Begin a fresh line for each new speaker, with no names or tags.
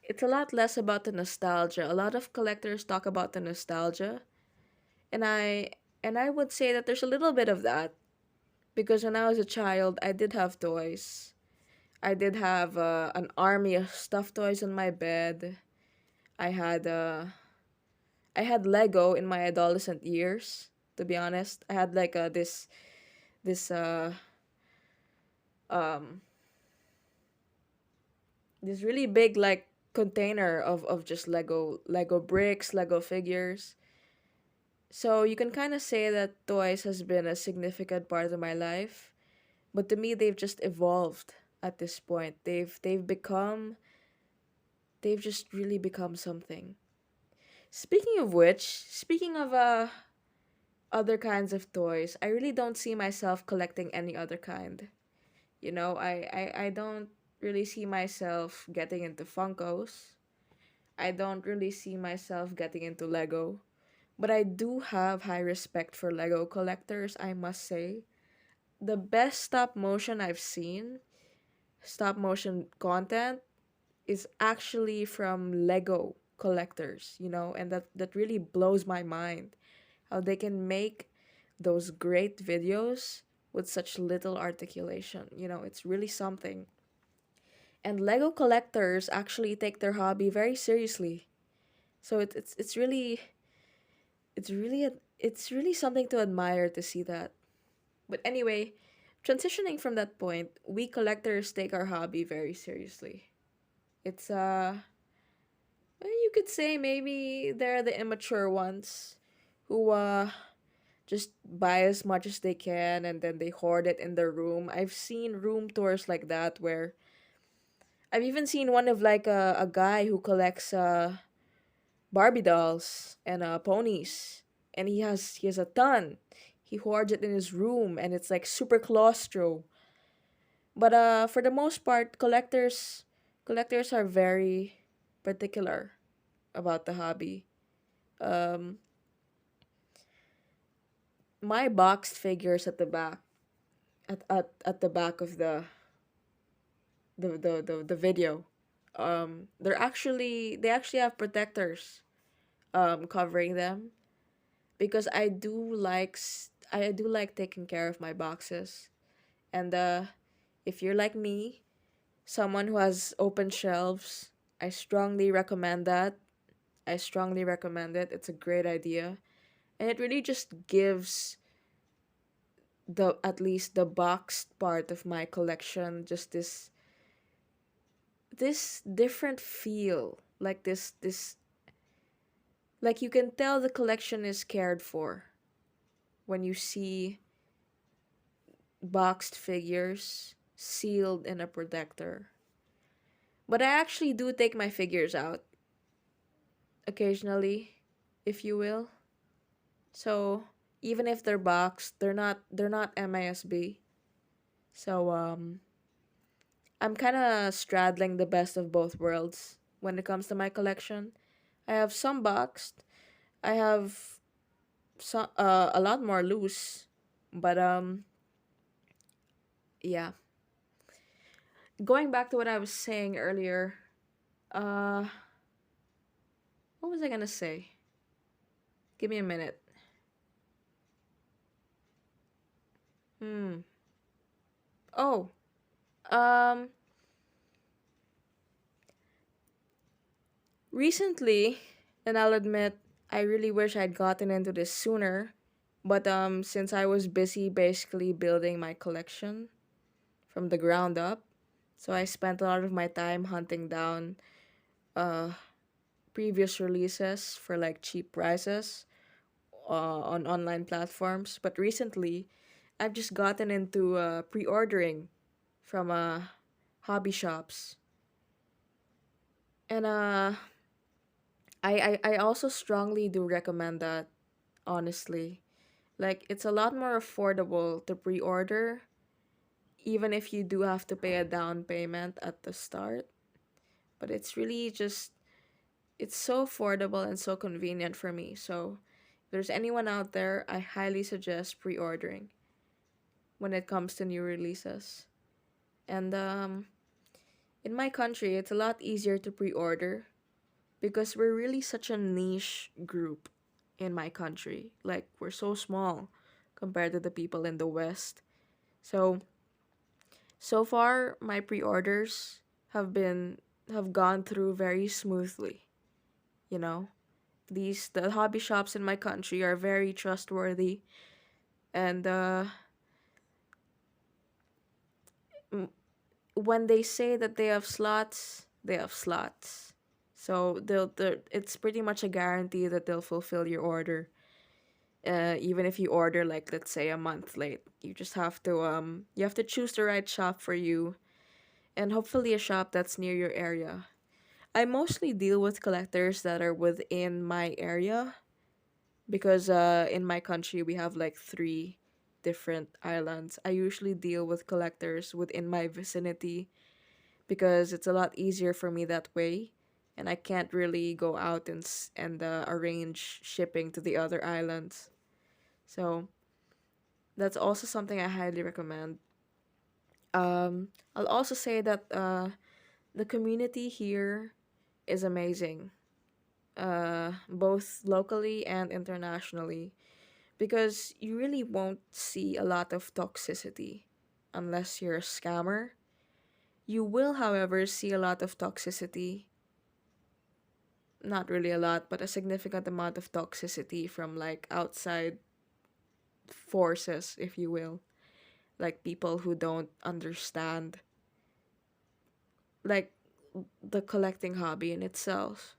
it's a lot less about the nostalgia. A lot of collectors talk about the nostalgia, and I would say that there's a little bit of that because when I was a child, I did have toys. I did have an army of stuffed toys on my bed. I had I had Lego in my adolescent years. To be honest, I had like this um this really big like container of just Lego bricks, Lego figures. So you can kind of say that toys has been a significant part of my life, but to me they've just evolved at this point. They've just really become something. Speaking of which, speaking of other kinds of toys, I really don't see myself collecting any other kind. I don't really see myself getting into Funkos. I don't really see myself getting into Lego. But I do have high respect for Lego collectors, I must say. The best stop motion content, is actually from Lego collectors, and that really blows my mind. How they can make those great videos with such little articulation. It's really something. And Lego collectors actually take their hobby very seriously. So it's really something to admire to see that. But anyway, transitioning from that point, we collectors take our hobby very seriously. It's you could say maybe they're the immature ones who just buy as much as they can and then they hoard it in their room. I've seen room tours like that where I've even seen one of like a guy who collects Barbie dolls and ponies, and he has a ton. He hoards it in his room, and it's like super claustro. But for the most part, collectors are very particular about the hobby. Um, my boxed figures at the back, at the back of the video, they actually have protectors covering them because I do like taking care of my boxes. And if you're like me, someone who has open shelves, I strongly recommend that. I strongly recommend it. It's a great idea. And it really just gives the at least the boxed part of my collection just this different feel. Like this like you can tell the collection is cared for when you see boxed figures sealed in a protector. But I actually do take my figures out occasionally, if you will. So even if they're boxed, they're not MISB. So I'm kind of straddling the best of both worlds when it comes to my collection. I have some boxed. I have a lot more loose, but yeah. Going back to what I was saying earlier, uh what was I going to say? Give me a minute. Hmm. Oh, um recently, and I'll admit, I really wish I'd gotten into this sooner, but since I was busy basically building my collection from the ground up, so I spent a lot of my time hunting down uh previous releases for like cheap prices on online platforms. But recently, I've just gotten into pre-ordering from hobby shops. And I also strongly do recommend that, honestly. Like, it's a lot more affordable to pre order, even if you do have to pay a down payment at the start. But it's really just, it's so affordable and so convenient for me. So, if there's anyone out there, I highly suggest pre ordering when it comes to new releases. And In my country, it's a lot easier to pre order because we're really such a niche group in my country. Like, we're so small compared to the people in the West. So, so far, my pre orders have gone through very smoothly, you know? The hobby shops in my country are very trustworthy, and m- when they say that they have slots, they have slots. So it's pretty much a guarantee that they'll fulfill your order. Even if you order, like, let's say a month late, you have to choose the right shop for you, and hopefully a shop that's near your area. I mostly deal with collectors that are within my area because in my country we have like three different islands. I usually deal with collectors within my vicinity because it's a lot easier for me that way, and I can't really go out and arrange shipping to the other islands. So that's also something I highly recommend. I'll also say that the community here is amazing, both locally and internationally, because you really won't see a lot of toxicity unless you're a scammer. You will, however, see a lot of toxicity, not really a lot, but a significant amount of toxicity from like outside forces, if you will, like people who don't understand like the collecting hobby in itself.